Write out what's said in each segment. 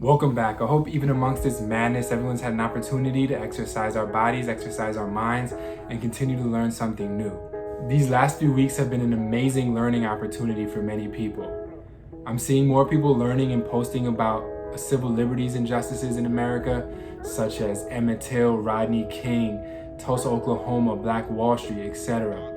Welcome back. I hope even amongst this madness, everyone's had an opportunity to exercise our bodies, exercise our minds, and continue to learn something new. These last few weeks have been an amazing learning opportunity for many people. I'm seeing more people learning and posting about civil liberties injustices in America, such as Emmett Till, Rodney King, Tulsa, Oklahoma, Black Wall Street, etc.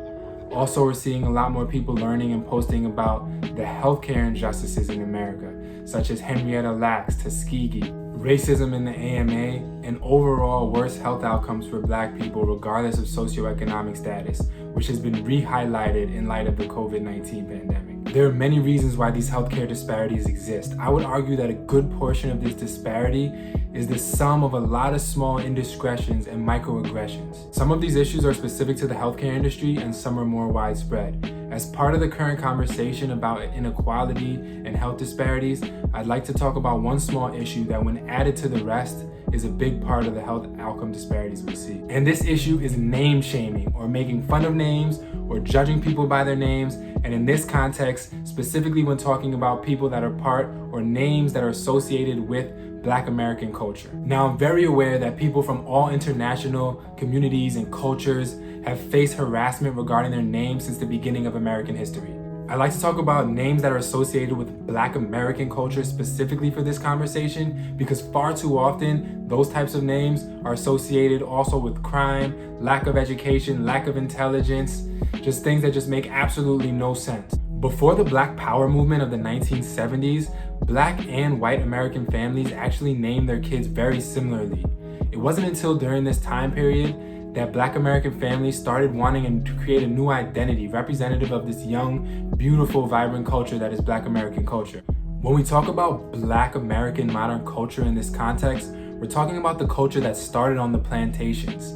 Also, we're seeing a lot more people learning and posting about the healthcare injustices in America, such as Henrietta Lacks, Tuskegee, racism in the AMA, and overall worse health outcomes for Black people regardless of socioeconomic status, which has been re-highlighted in light of the COVID-19 pandemic. There are many reasons why these healthcare disparities exist. I would argue that a good portion of this disparity is the sum of a lot of small indiscretions and microaggressions. Some of these issues are specific to the healthcare industry and some are more widespread. As part of the current conversation about inequality and health disparities, I'd like to talk about one small issue that, when added to the rest, is a big part of the health outcome disparities we see. And this issue is name shaming, or making fun of names, or judging people by their names, and in this context, specifically when talking about people that are part or names that are associated with Black American culture. Now, I'm very aware that people from all international communities and cultures have faced harassment regarding their names since the beginning of American history. I like to talk about names that are associated with Black American culture specifically for this conversation because far too often those types of names are associated also with crime, lack of education, lack of intelligence, just things that just make absolutely no sense. Before the Black Power movement of the 1970s, Black and white American families actually named their kids very similarly. It wasn't until during this time period that Black American families started wanting to create a new identity representative of this young, beautiful, vibrant culture that is Black American culture. When we talk about Black American modern culture in this context, we're talking about the culture that started on the plantations,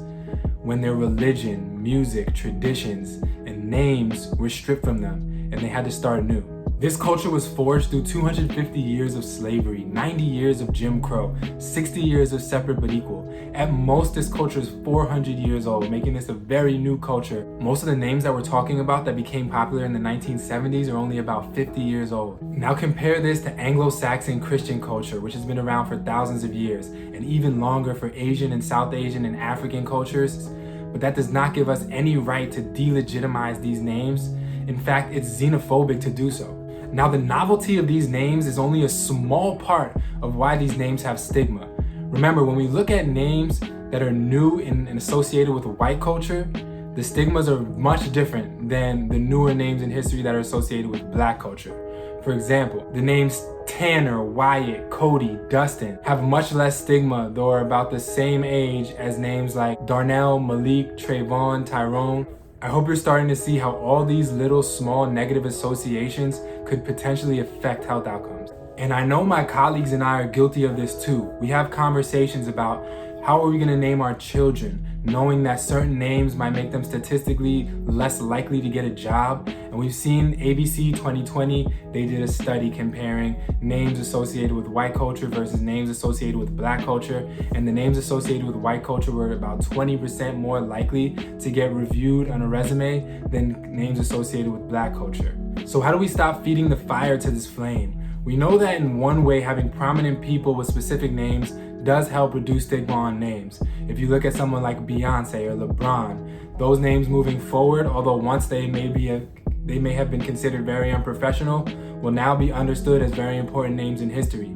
when their religion, music, traditions, and names were stripped from them and they had to start anew. This culture was forged through 250 years of slavery, 90 years of Jim Crow, 60 years of separate but equal. At most, this culture is 400 years old, making this a very new culture. Most of the names that we're talking about that became popular in the 1970s are only about 50 years old. Now compare this to Anglo-Saxon Christian culture, which has been around for thousands of years, and even longer for Asian and South Asian and African cultures. But that does not give us any right to delegitimize these names. In fact, it's xenophobic to do so. Now, the novelty of these names is only a small part of why these names have stigma. Remember, when we look at names that are new and associated with white culture, the stigmas are much different than the newer names in history that are associated with Black culture. For example, the names Tanner, Wyatt, Cody, Dustin have much less stigma, though are about the same age as names like Darnell, Malik, Trayvon, Tyrone. I hope you're starting to see how all these little small negative associations could potentially affect health outcomes. And I know my colleagues and I are guilty of this too. We have conversations about how are we gonna name our children, knowing that certain names might make them statistically less likely to get a job. And we've seen ABC 2020, they did a study comparing names associated with white culture versus names associated with Black culture. And the names associated with white culture were about 20% more likely to get reviewed on a resume than names associated with Black culture. So how do we stop feeding the fire to this flame? We know that in one way, having prominent people with specific names does help reduce stigma on names. If you look at someone like Beyonce or LeBron, those names moving forward, although once they may have been considered very unprofessional, will now be understood as very important names in history.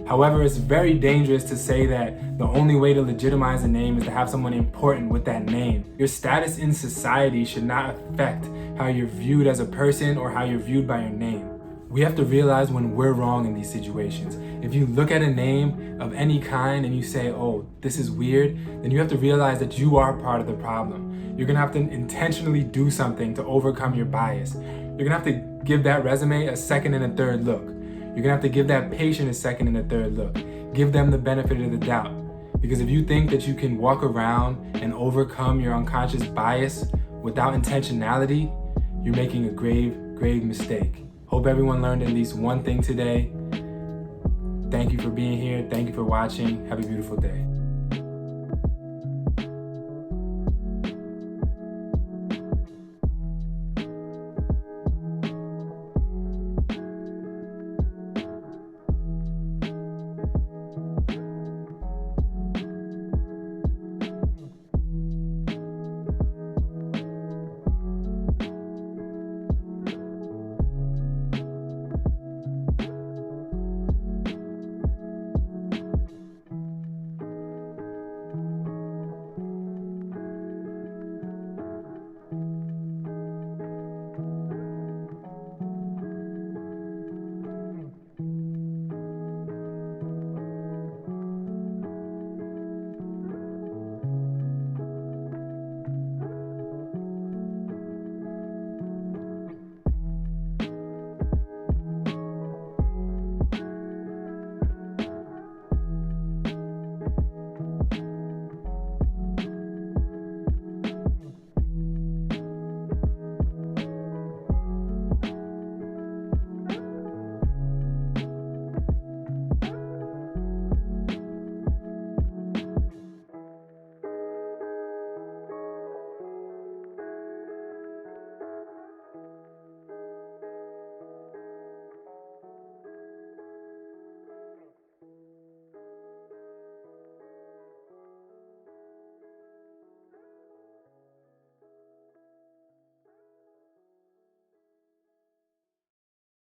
However, it's very dangerous to say that the only way to legitimize a name is to have someone important with that name. Your status in society should not affect how you're viewed as a person or how you're viewed by your name. We have to realize when we're wrong in these situations. If you look at a name of any kind and you say, oh, this is weird, then you have to realize that you are part of the problem. You're gonna have to intentionally do something to overcome your bias. You're gonna have to give that resume a second and a third look. You're gonna have to give that patient a second and a third look. Give them the benefit of the doubt. Because if you think that you can walk around and overcome your unconscious bias without intentionality, you're making a grave, grave mistake. Hope everyone learned at least one thing today. Thank you for being here. Thank you for watching. Have a beautiful day.